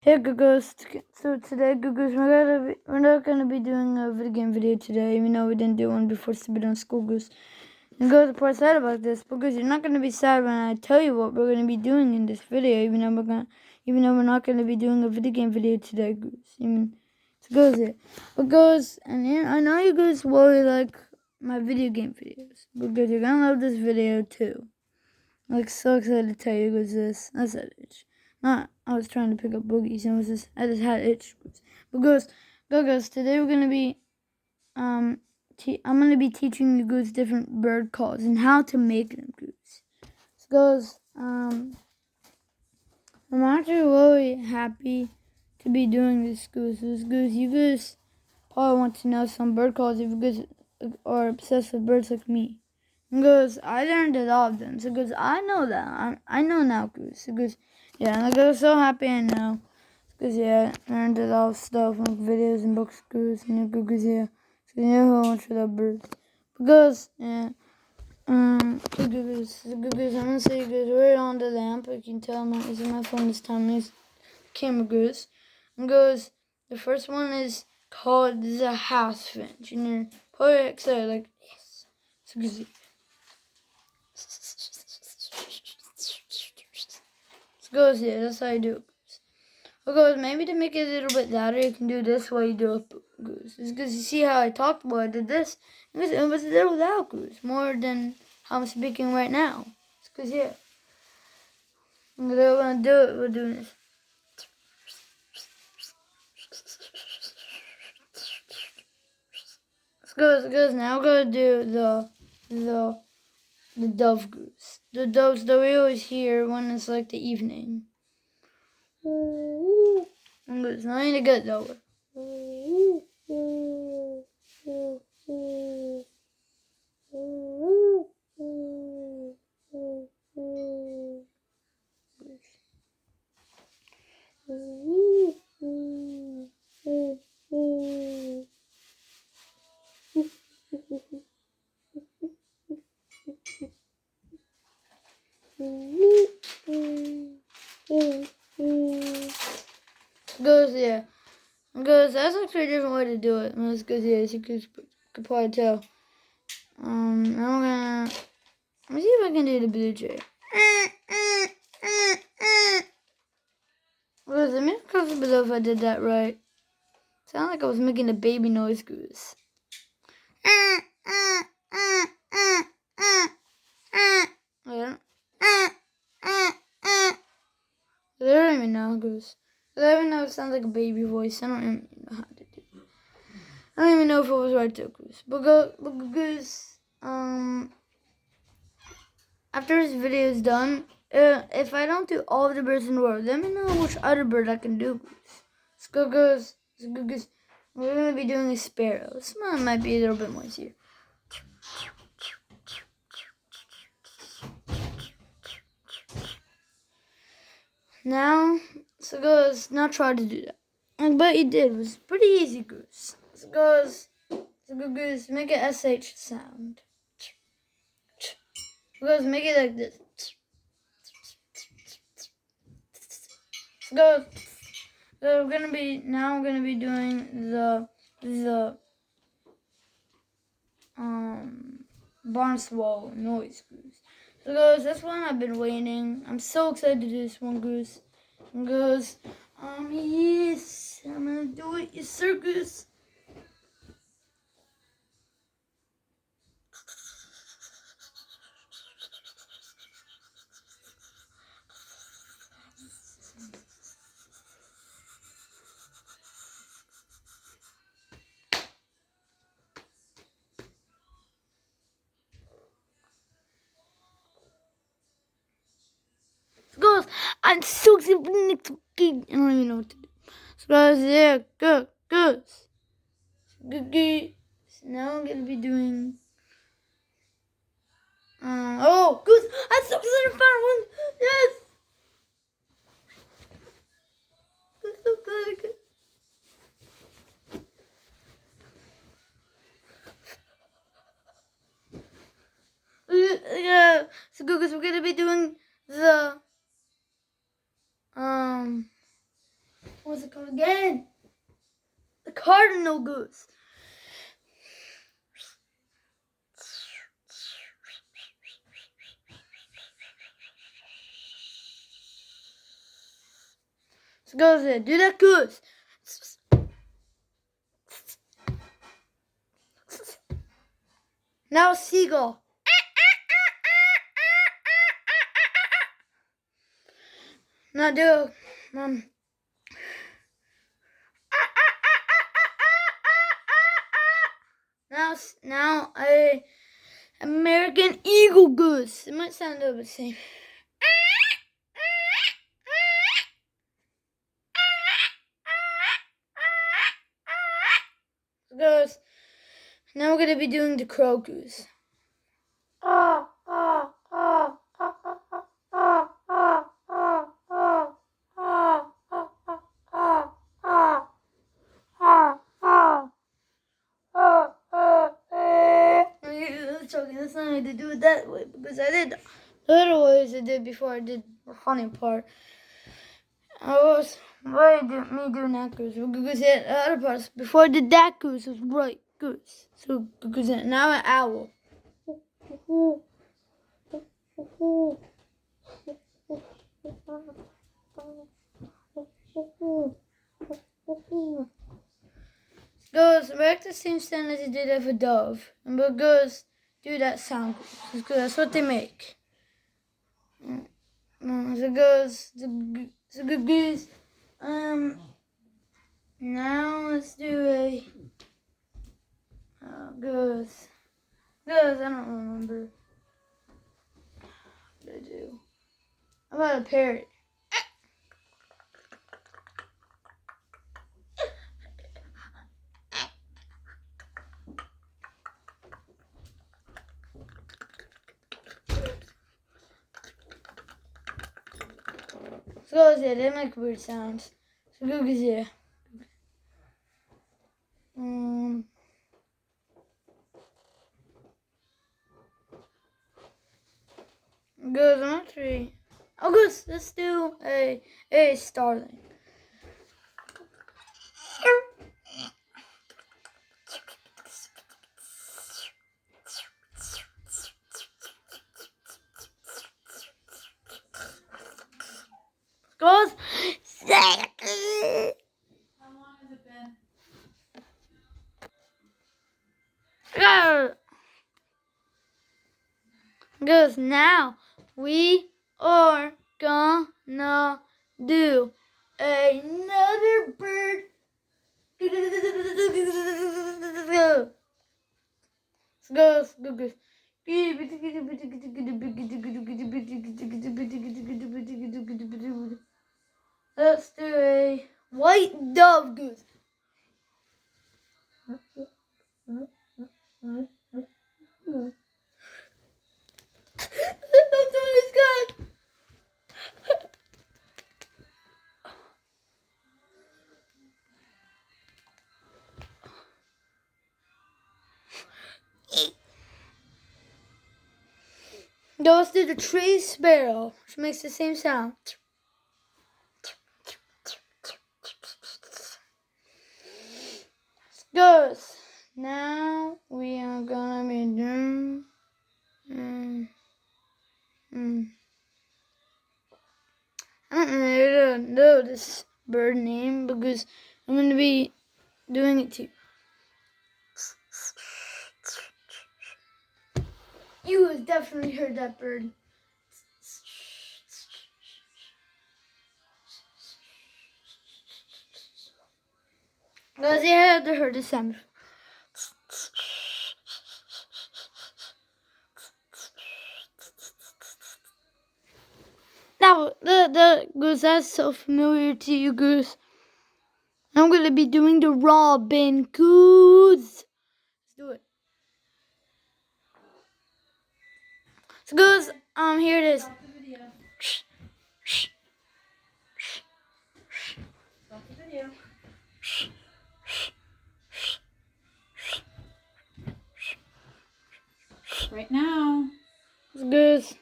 Hey Googles, so today Googles, we're not gonna be doing a video game video today, even though we didn't do one before Stupid on School Goose. And Goose, poor sad about this because you're not gonna be sad when I tell you what we're gonna be doing in this video, even though we're not gonna be doing a video game video today, Goose. So Goose here, but Goose, and I know you guys really like my video game videos, but Goose, you're gonna love this video too. I'm like so excited to tell you guys this. That's that itch. Not I was trying to pick up boogies and I just had itch. But goes. Today we're gonna be I'm gonna be teaching you guys different bird calls and how to make them, goose. So I'm actually really happy to be doing this, goose. You guys probably want to know some bird calls if you guys are obsessed with birds like me. Goose, I learned a lot of them. So goose, I know that. I know now, goose. So goose, yeah, and I got so happy I know. Goose, yeah, I learned a lot of stuff like videos and books, goose, and goose, yeah. So you know how much I love birds. But goose, yeah. Goose, I'm gonna say goose right on the lamp. You can tell I'm not using my phone this time. It's camera goose. And goose, the first one is called the house finch. And you're probably excited, like, yes. So goose, goes, yeah, that's how you do it. Goes, maybe to make it a little bit louder, you can do this while you do it, goose. It's because you see how I talked while I did this? It was a little loud, goose, more than how I'm speaking right now. It's because, yeah. I'm gonna do it, we're doing this. Goes, now we're gonna do the dove goose. The doves that we always hear when it's like the evening. It's not even good though. Goes, yeah. Goes, that's actually a different way to do it. Let's go, yeah, as you could probably tell. Now let me see if I can do the blue jay. Goes, let me comment below if I did that right. Sound like I was making a baby noise, goose. Yeah. I don't even know, goose. I don't even know if it sounds like a baby voice. I don't even know how to do it. I don't even know if it was right too, goose. But goose, after this video is done, if I don't do all of the birds in the world, let me know which other bird I can do, goose. Goose. We're gonna be doing a sparrow. This one might be a little bit more easier. Now, now try to do that. But you did. It was pretty easy, goose. Goose, make an SH sound. Goose, make it like this. Goose, we're gonna be doing the barn swallow noise, goose. So goose, this one I've been waiting. I'm so excited to do this one, goose. And goose, yes, I'm gonna do it, yes, sir, goose. Goes, I'm so excited for the next game. I don't even know what to do. So guys, yeah, goes. So now I'm gonna be doing. Oh, goose! I'm so excited for one. Yes. I'm so excited. Yeah. So goose, we're gonna be doing the What's it called again? The cardinal goose. So goes there. Do that goose. Now seagull. Now do now a American eagle goose. It might sound a little bit the same. Goes. Now we're gonna be doing the crow goose. That's not how to do it that way because I did the little ways I did before I did the funny part. Why did me doing that goose? Because the other parts before I did that goose was right goose. So because now an owl. Goes make the same sound as you did of a dove, but goes do that sound because that's what they make. So goes the good goose. Now let's do a goes. I don't remember. What did I do? How about a parrot? So goes yeah, they make weird sounds. So goes yeah. Goes on three. Oh, goes. Let's do a starling. Goes. How long has it been? Goes now. We are gonna do another bird. Goes. Let's do a white dove goose. That's what it's got. Now let's do the tree sparrow, which makes the same sound. Goes. Now we are gonna be doing. I don't know this bird name because I'm gonna be doing it too. You have definitely heard that bird. Because you have to heard the sound. Now, the goose, that's so familiar to you, goose. I'm going to be doing the Robin Goose. Let's do it. So, goose, here it is. Stop the video. Stop the video. Right now. So, goose.